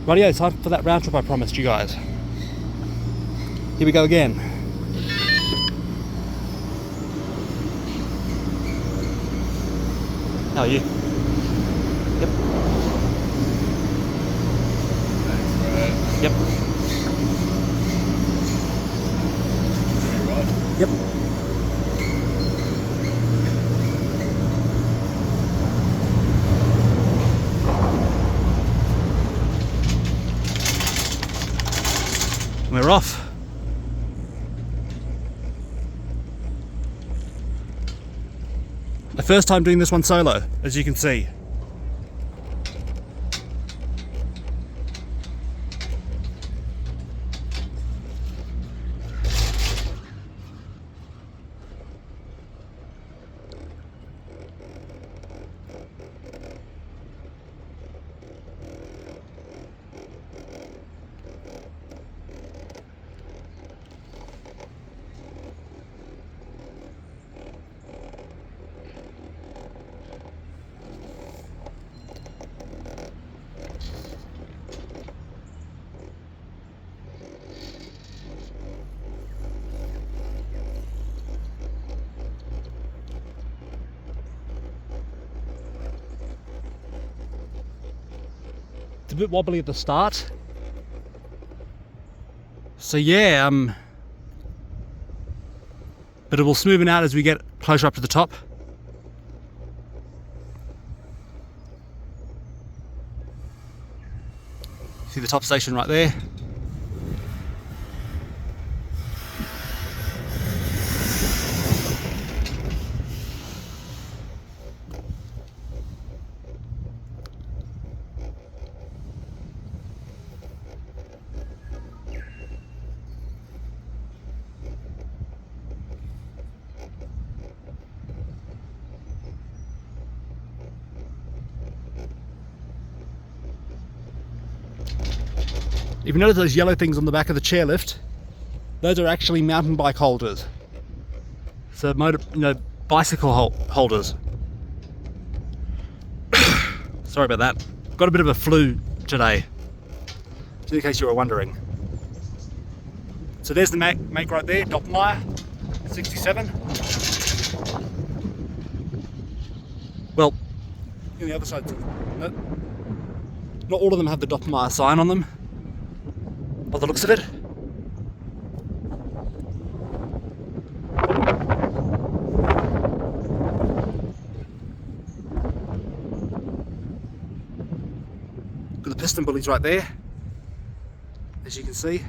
Rightio, it's time for that round trip I promised you guys. Here we go again. How are you? Yep. Yep. Yep. We're off. My first time doing this one solo, as you can see. It's a bit wobbly at the start. So yeah, but it will smoothen out as we get closer up to the top. See the top station right there. If you notice those yellow things on the back of the chairlift, those are actually mountain bike holders. So bicycle holders. Sorry about that. Got a bit of a flu today, just in case you were wondering. So there's the make right there, Doppelmayr, 67. Well, on the other side, not all of them have the Doppelmayr sign on them, by the looks of it. Got the piston bullies right there, as you can see.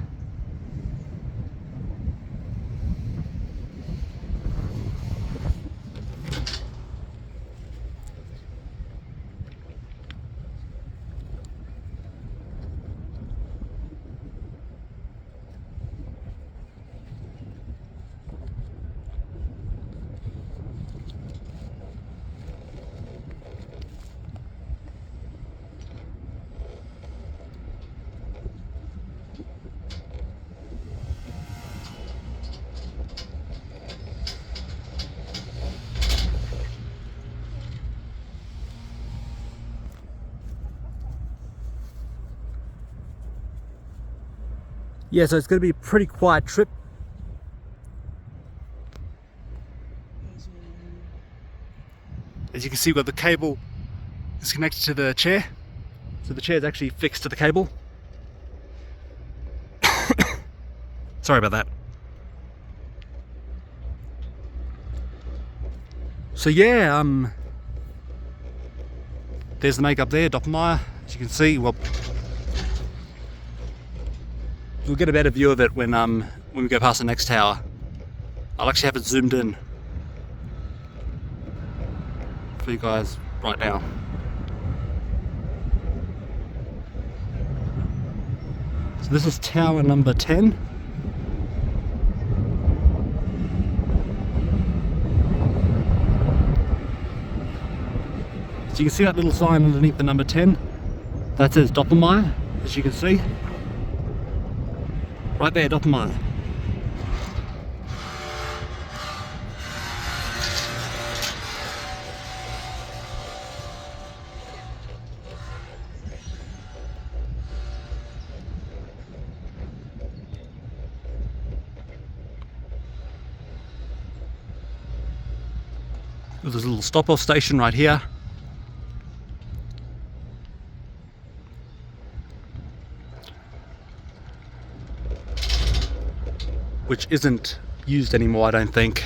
Yeah, so it's going to be a pretty quiet trip. As you can see, we've got the cable is connected to the chair. So the chair is actually fixed to the cable. Sorry about that. So yeah, there's the make up there, Doppelmayr. As you can see, well, we'll get a better view of it when we go past the next tower. I'll actually have it zoomed in for you guys right now. So this is tower number 10. So you can see that little sign underneath the number 10. That says Doppelmayr, as you can see. Right there, Doppelmayr. There's a little stop-off station right here. Which isn't used anymore, I don't think.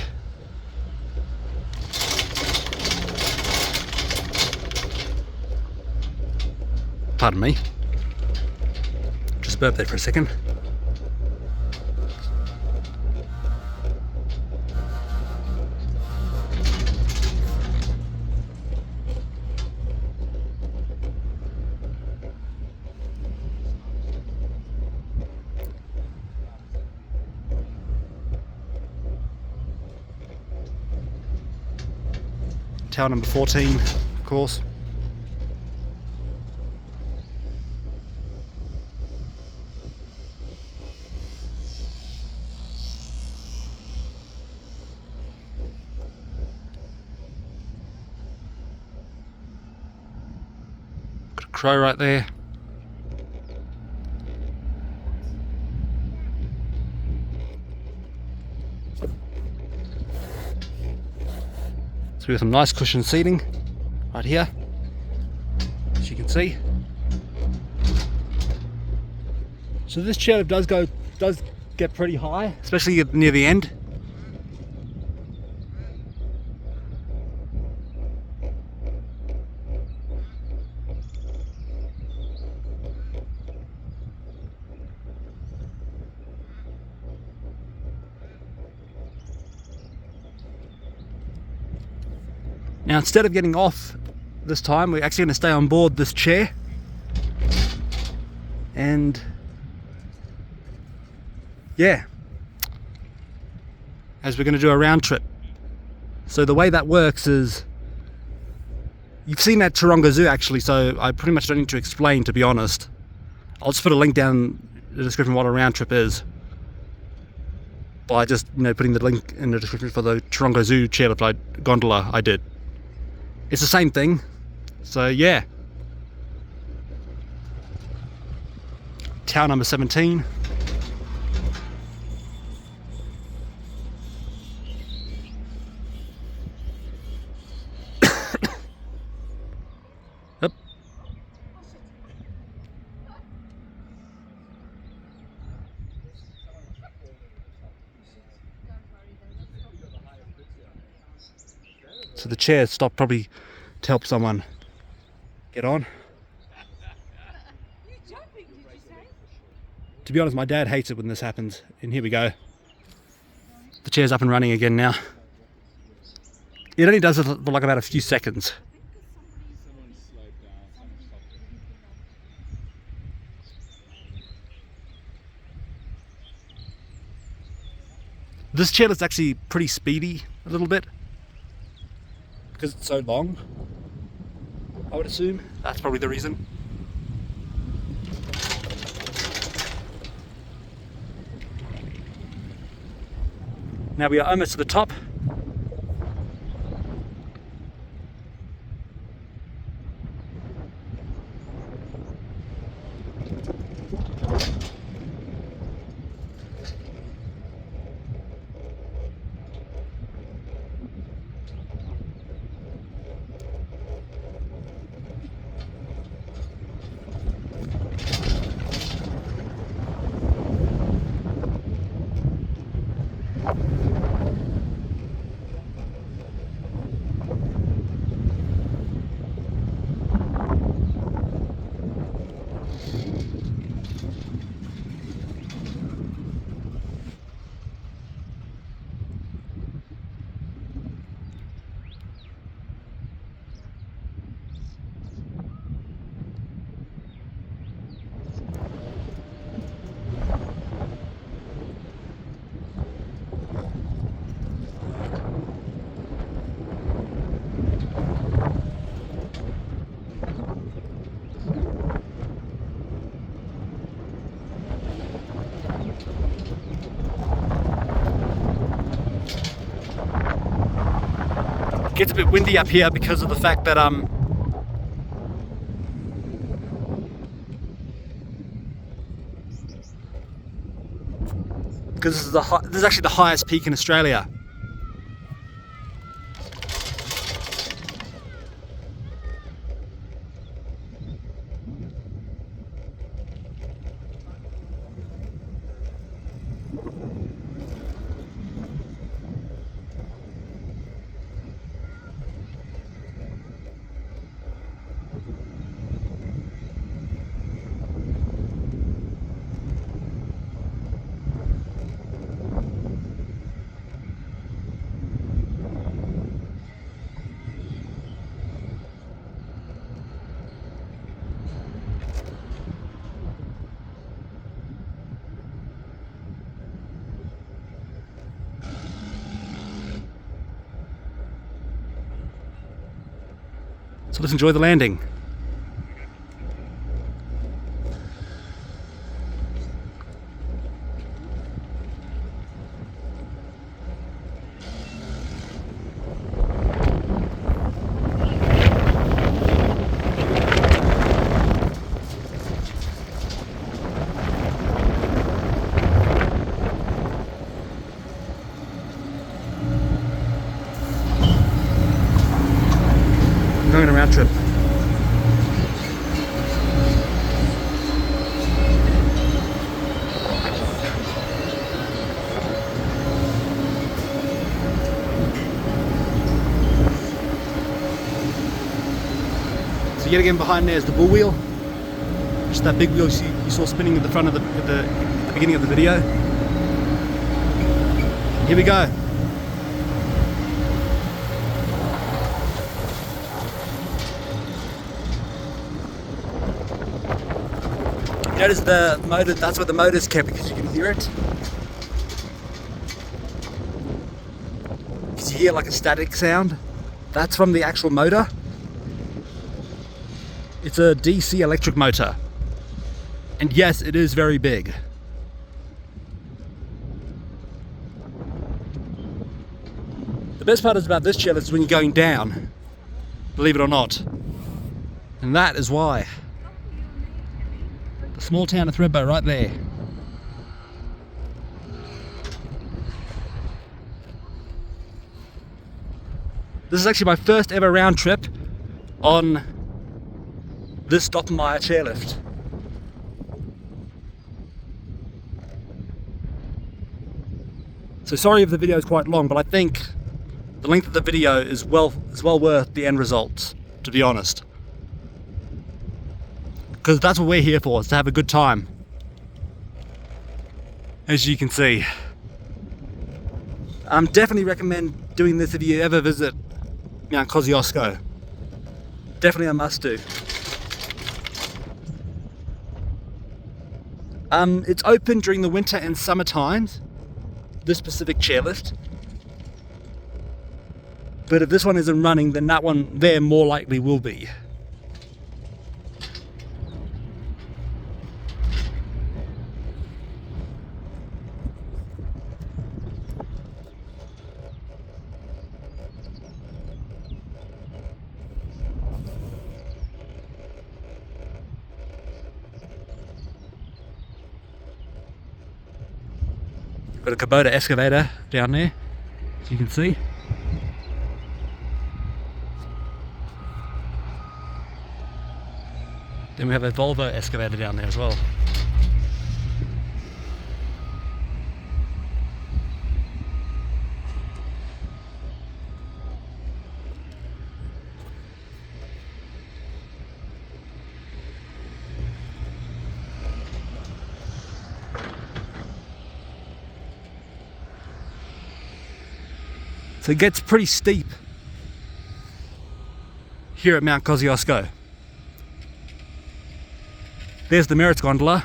Pardon me. Just burped there for a second. Tower number 14, of course. Got a crow right there. So we have some nice cushion seating right here, as you can see. So this chairlift does get pretty high, especially near the end. Now, instead of getting off this time, we're actually going to stay on board this chair, and yeah, as we're going to do a round trip. So the way that works is, you've seen that Taronga Zoo actually, so I pretty much don't need to explain, to be honest. I'll just put a link down in the description what a round trip is, by just, you know, putting the link in the description for the Taronga Zoo chairlift gondola I did. It's the same thing, so yeah. Tower number 17. Yep. So the chair stopped probably to help someone get on. To be honest, my dad hates it when this happens. And here we go. The chair's up and running again now. It only does it for like about a few seconds. This chairlift's actually pretty speedy, a little bit, because it's so long, I would assume. That's probably the reason. Now we are almost to the top. It gets a bit windy up here because of the fact that because this is actually the highest peak in Australia. So let's enjoy the landing. Going on a round trip. So yet again behind there is the bull wheel, which is that big wheel you saw spinning at the front of at the beginning of the video. Here we go. Notice the motor, that's where the motor's kept because you can hear it. Because you hear like a static sound. That's from the actual motor. It's a DC electric motor. And yes, it is very big. The best part is about this chairlift is when you're going down, believe it or not. And that is why. Small town of Thredbo right there. This is actually my first ever round trip on this Doppelmayr chairlift. So sorry if the video is quite long, but I think the length of the video is well worth the end result, to be honest. Because that's what we're here for, is to have a good time. As you can see. Definitely recommend doing this if you ever visit Mount Kosciuszko. Definitely a must do. It's open during the winter and summer times, this specific chairlift. But if this one isn't running, then that one there more likely will be. Got a Kubota excavator down there, as you can see. Then we have a Volvo excavator down there as well. So it gets pretty steep here at Mount Kosciuszko. There's the Merritt's gondola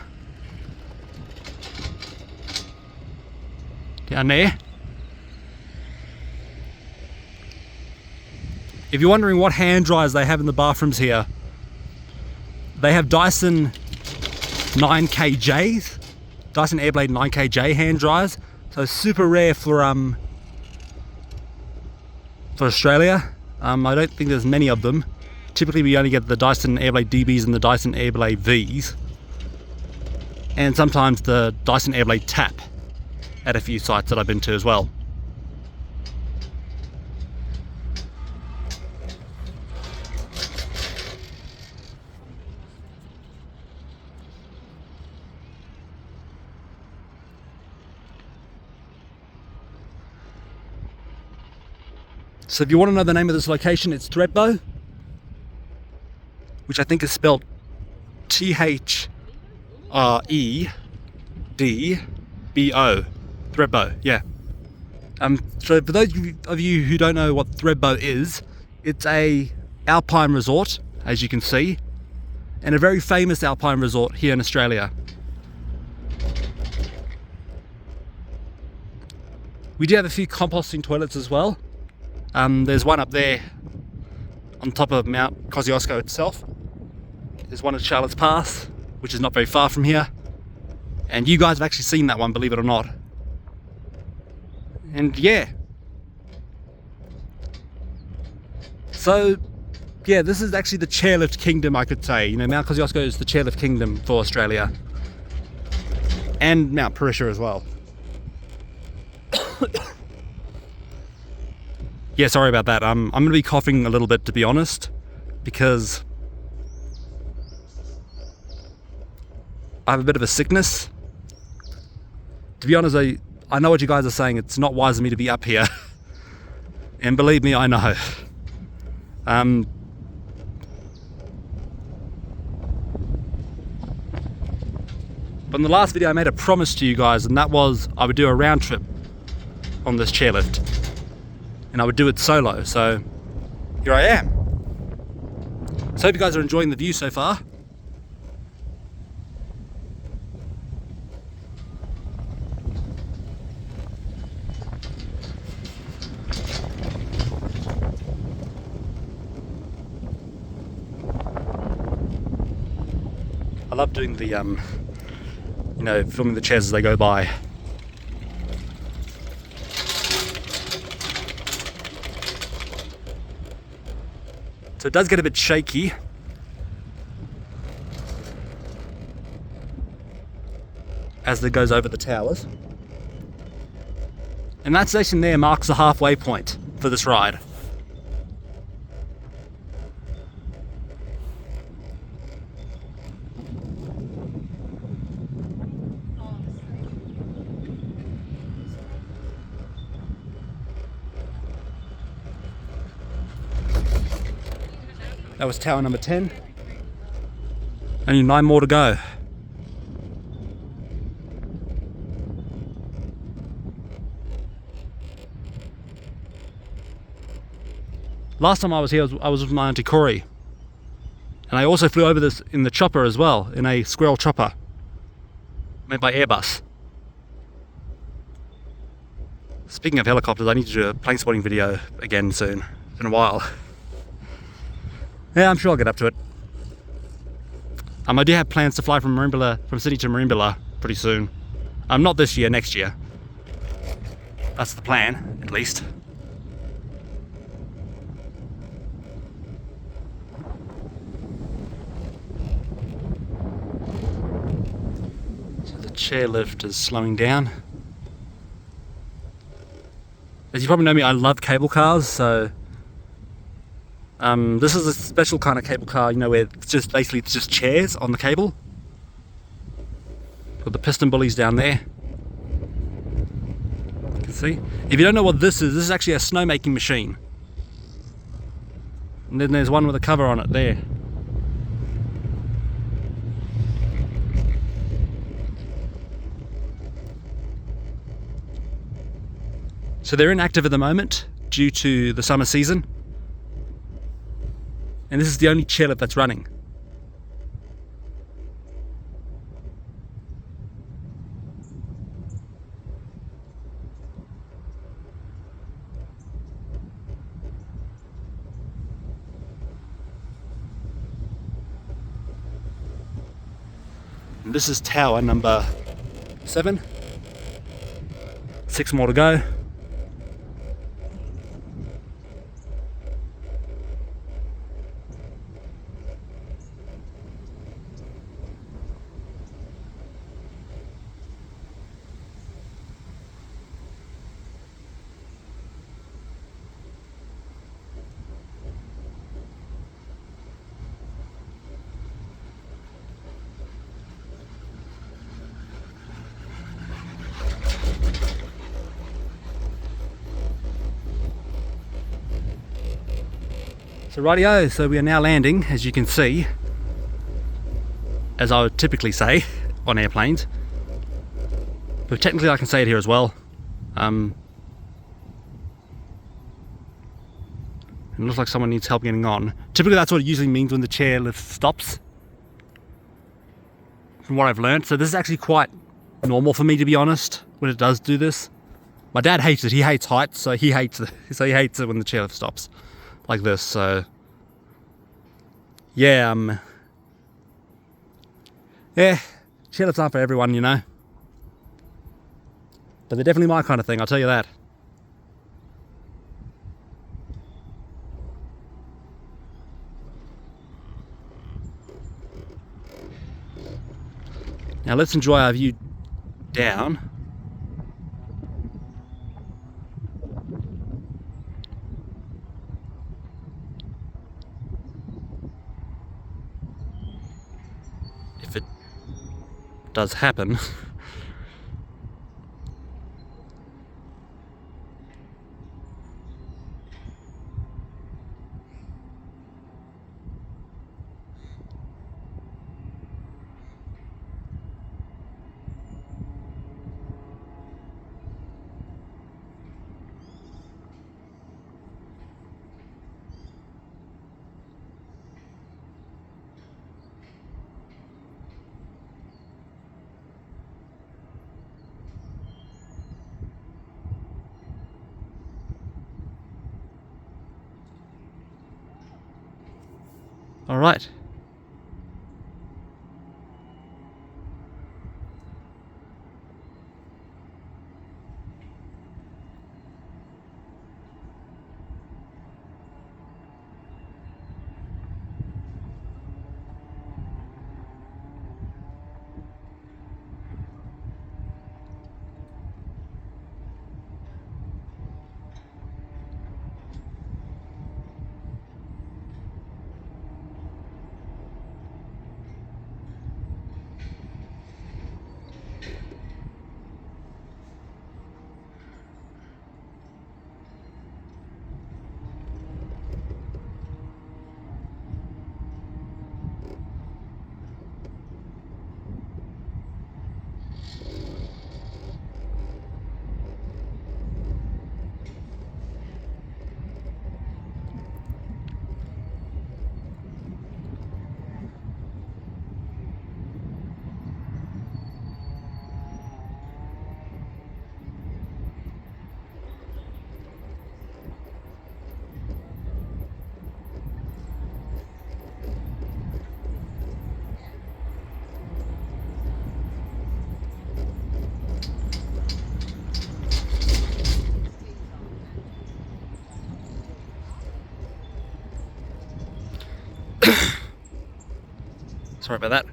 down there. If you're wondering what hand dryers they have in the bathrooms here, they have Dyson 9KJs, Dyson Airblade 9KJ hand dryers. So super rare for Australia. I don't think there's many of them. Typically we only get the Dyson Airblade DBs and the Dyson Airblade Vs. And sometimes the Dyson Airblade Tap at a few sites that I've been to as well. So if you want to know the name of this location, it's Thredbo, which I think is spelled Thredbo. Thredbo, yeah. So for those of you who don't know what Thredbo is, it's a alpine resort, as you can see, and a very famous alpine resort here in Australia. We do have a few composting toilets as well. There's one up there on top of Mount Kosciuszko itself. There's one at Charlotte's Pass, which is not very far from here. And you guys have actually seen that one, believe it or not. And yeah. So, yeah, this is actually the chairlift kingdom, I could say. You know, Mount Kosciuszko is the chairlift kingdom for Australia. And Mount Perisher as well. Yeah, sorry about that. I'm going to be coughing a little bit, to be honest, because I have a bit of a sickness. To be honest, I know what you guys are saying. It's not wise of me to be up here. And believe me, I know. But in the last video I made a promise to you guys, and that was I would do a round trip on this chairlift. And I would do it solo, so here I am. So hope you guys are enjoying the view so far. I love doing the, you know, filming the chairs as they go by. So it does get a bit shaky. As it goes over the towers. And that station there marks the halfway point for this ride. That was tower number 10. Only 9 more to go. Last time I was here, I was with my auntie Corey. And I also flew over this in the chopper as well, in a squirrel chopper. Made by Airbus. Speaking of helicopters, I need to do a plane spotting video again soon. It's been a while. Yeah, I'm sure I'll get up to it. I do have plans to fly from Sydney to Merimbula pretty soon. Not this year, next year. That's the plan, at least. So the chairlift is slowing down. As you probably know me, I love cable cars, so this is a special kind of cable car, you know, where it's just basically just chairs on the cable. Got the piston bullies down there. You can see. If you don't know what this is actually a snowmaking machine. And then there's one with a cover on it there. So they're inactive at the moment due to the summer season. And this is the only chairlift that's running. And this is tower number 7. 6 more to go. So rightio, so we are now landing, as you can see, as I would typically say on airplanes, but technically I can say it here as well. It looks like someone needs help getting on. Typically that's what it usually means when the chairlift stops, from what I've learned. So this is actually quite normal for me, to be honest, when it does do this. My dad hates it. He hates heights, so he hates it when the chairlift stops like this. So yeah, chairlifts aren't for everyone, you know. But they're definitely my kind of thing, I'll tell you that. Now let's enjoy our view down. If it does happen. All right. Sorry about that.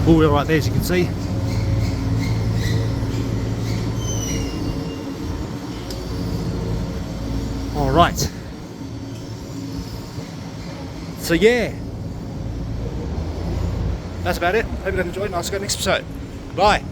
All wheel right there, as you can see. All right. So yeah, that's about it. Hope you enjoyed. Nice to go next episode. Bye.